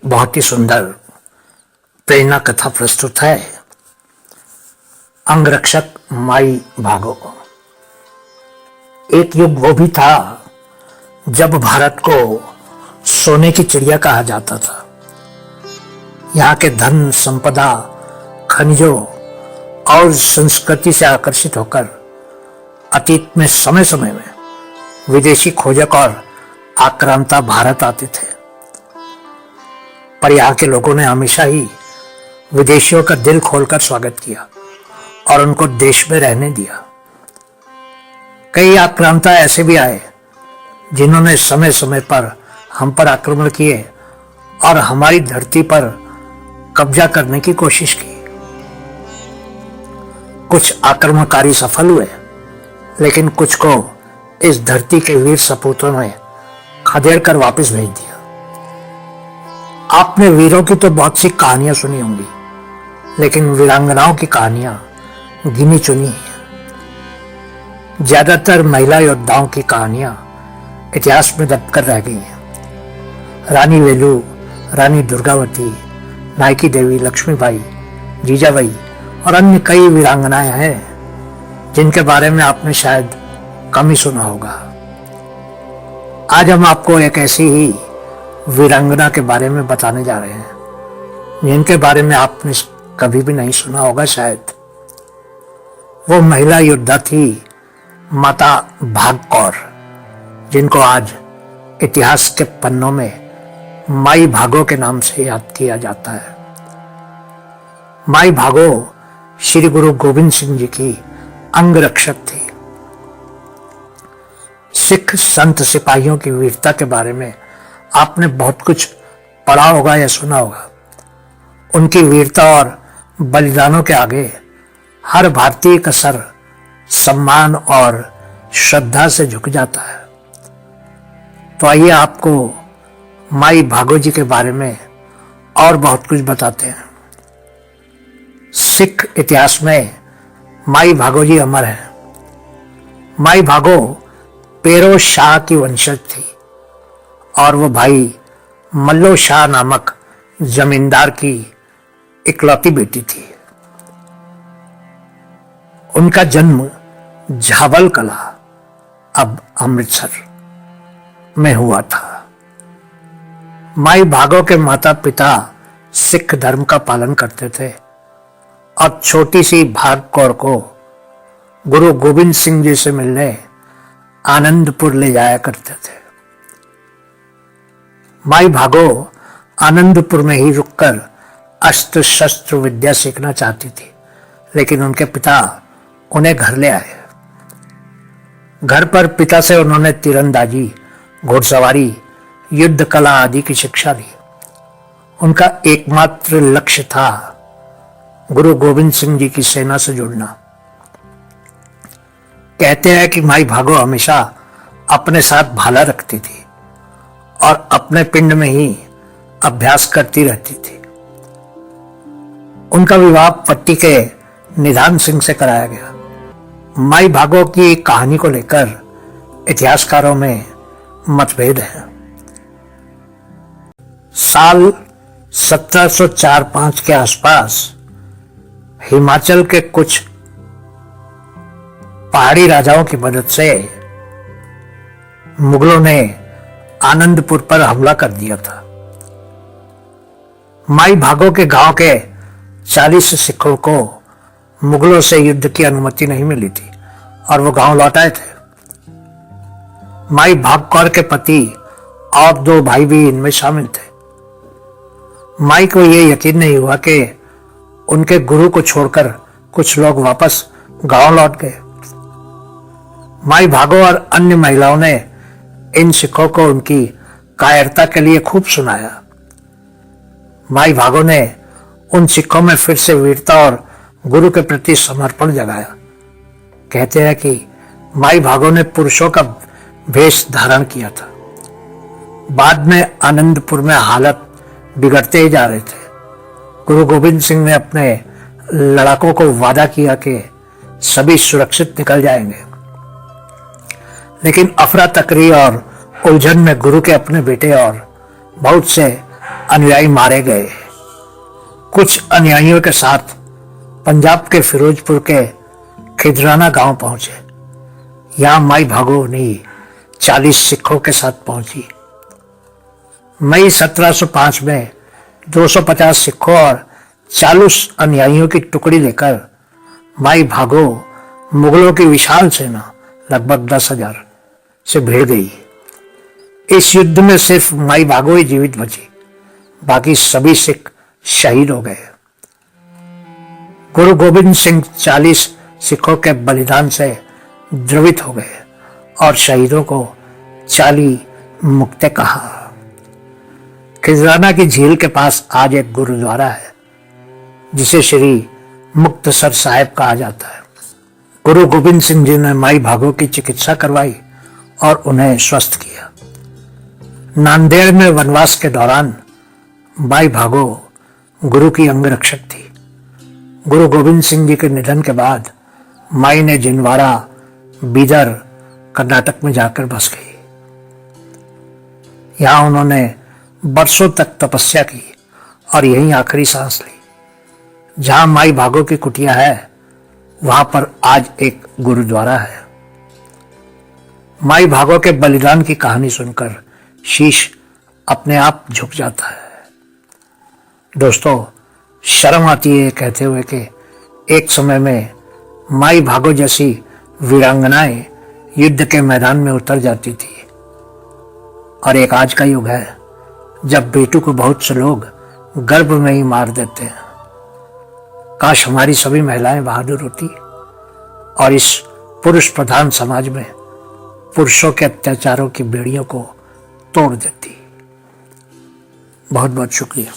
बहुत ही सुंदर प्रेरणा कथा प्रस्तुत है। अंगरक्षक माई भागो। एक युग वो भी था जब भारत को सोने की चिड़िया कहा जाता था। यहाँ के धन संपदा, खनिजों और संस्कृति से आकर्षित होकर अतीत में समय समय में विदेशी खोजक और आक्रांता भारत आते थे, पर यहाँ के लोगों ने हमेशा ही विदेशियों का दिल खोलकर स्वागत किया और उनको देश में रहने दिया। कई आक्रांता ऐसे भी आए जिन्होंने समय समय पर हम पर आक्रमण किए और हमारी धरती पर कब्जा करने की कोशिश की। कुछ आक्रमणकारी सफल हुए, लेकिन कुछ को इस धरती के वीर सपूतों ने खदेड़ कर वापस भेज दिया। आपने वीरों की तो बहुत सी कहानियां सुनी होंगी, लेकिन वीरांगनाओं की कहानियां गिनी चुनी हैं। ज्यादातर महिला योद्धाओं की कहानियां इतिहास में दब कर रह गई हैं। रानी वेलू, रानी दुर्गावती, नायकी देवी, लक्ष्मीबाई, जीजाबाई और अन्य कई वीरांगनाएं हैं जिनके बारे में आपने शायद कम ही सुना होगा। आज हम आपको एक ऐसी ही वीरांगना के बारे में बताने जा रहे हैं जिनके बारे में आपने कभी भी नहीं सुना होगा शायद। वो महिला योद्धा थी माता भागकौर, जिनको आज इतिहास के पन्नों में माई भागो के नाम से याद किया जाता है। माई भागो श्री गुरु गोविंद सिंह जी की अंगरक्षक थी। सिख संत सिपाहियों की वीरता के बारे में आपने बहुत कुछ पढ़ा होगा या सुना होगा। उनकी वीरता और बलिदानों के आगे हर भारतीय का सर सम्मान और श्रद्धा से झुक जाता है। तो आइए आपको माई भागो जी के बारे में और बहुत कुछ बताते हैं। सिख इतिहास में माई भागो जी अमर है। माई भागो पेरो शाह की वंशज थी और वो भाई मल्लो शाह नामक जमींदार की इकलौती बेटी थी। उनका जन्म झाबल कला, अब अमृतसर में हुआ था। माई भागो के माता पिता सिख धर्म का पालन करते थे और छोटी सी भागकौर को गुरु गोविंद सिंह जी से मिलने आनंदपुर ले जाया करते थे। माई भागो आनंदपुर में ही रुककर अस्त्र शस्त्र विद्या सीखना चाहती थी, लेकिन उनके पिता उन्हें घर ले आए। घर पर पिता से उन्होंने तीरंदाजी, घुड़सवारी, युद्ध कला आदि की शिक्षा ली। उनका एकमात्र लक्ष्य था गुरु गोविंद सिंह जी की सेना से जुड़ना। कहते हैं कि माई भागो हमेशा अपने साथ भाला रखती थी और अपने पिंड में ही अभ्यास करती रहती थी। उनका विवाह पट्टी के निधान सिंह से कराया गया। माई भागो की कहानी को लेकर इतिहासकारों में मतभेद है। साल 1704-5 के आसपास हिमाचल के कुछ पहाड़ी राजाओं की मदद से मुगलों ने आनंदपुर पर हमला कर दिया था। माई भागो के गांव के 40 सिखों को मुगलों से युद्ध की अनुमति नहीं मिली थी और वो गांव लौट आए थे। माई भागकौर के पति और 2 भाई भी इनमें शामिल थे। माई को यह यकीन नहीं हुआ कि उनके गुरु को छोड़कर कुछ लोग वापस गांव लौट गए। माई भागो और अन्य महिलाओं ने इन सिखों को उनकी कायरता के लिए खूब सुनाया। माई भागो ने उन सिखों में फिर से वीरता और गुरु के प्रति समर्पण जगाया। कहते हैं कि माई भागो ने पुरुषों का वेश धारण किया था। बाद में आनंदपुर में हालत बिगड़ते ही जा रहे थे। गुरु गोविंद सिंह ने अपने लड़ाकों को वादा किया कि सभी सुरक्षित निकल जाएंगे, लेकिन अफरा तकरी और उलझन में गुरु के अपने बेटे और बहुत से अनुयायी मारे गए। कुछ अनुयायियों के साथ पंजाब के फिरोजपुर के खिदराना गांव पहुंचे। यहां माई भागोनी 40 सिखों के साथ पहुंची। मई 1705 में 250 सिखों और 40 अनुयायियों की टुकड़ी लेकर माई भागो मुगलों की विशाल सेना लगभग 10,000 से भिड़ गई। इस युद्ध में सिर्फ माई भागो ही जीवित बची, बाकी सभी सिख शहीद हो गए। गुरु गोविंद सिंह 40 सिखों के बलिदान से द्रवित हो गए और शहीदों को 40 मुक्ते कहा। खिजराना की झील के पास आज एक गुरुद्वारा है जिसे श्री मुक्तसर साहिब कहा जाता है। गुरु गोविंद सिंह जी ने माई भागो की चिकित्सा करवाई और उन्हें स्वस्थ किया। नांदेड़ में वनवास के दौरान माई भागो गुरु की अंगरक्षक थी। गुरु गोविंद सिंह जी के निधन के बाद माई ने जिनवाड़ा, बीदर, कर्नाटक में जाकर बस गई। यहां उन्होंने बरसों तक तपस्या की और यहीं आखिरी सांस ली। जहां माई भागो की कुटिया है वहां पर आज एक गुरुद्वारा है। माई भागो के बलिदान की कहानी सुनकर शीश अपने आप झुक जाता है। दोस्तों, शर्म आती है कहते हुए कि एक समय में माई भागो जैसी वीरांगनाएं युद्ध के मैदान में उतर जाती थी और एक आज का युग है जब बेटू को बहुत से लोग गर्भ में ही मार देते हैं। काश हमारी सभी महिलाएं बहादुर होती और इस पुरुष प्रधान समाज में पुरुषों के अत्याचारों की बेड़ियों को तोड़ देती। बहुत बहुत शुक्रिया।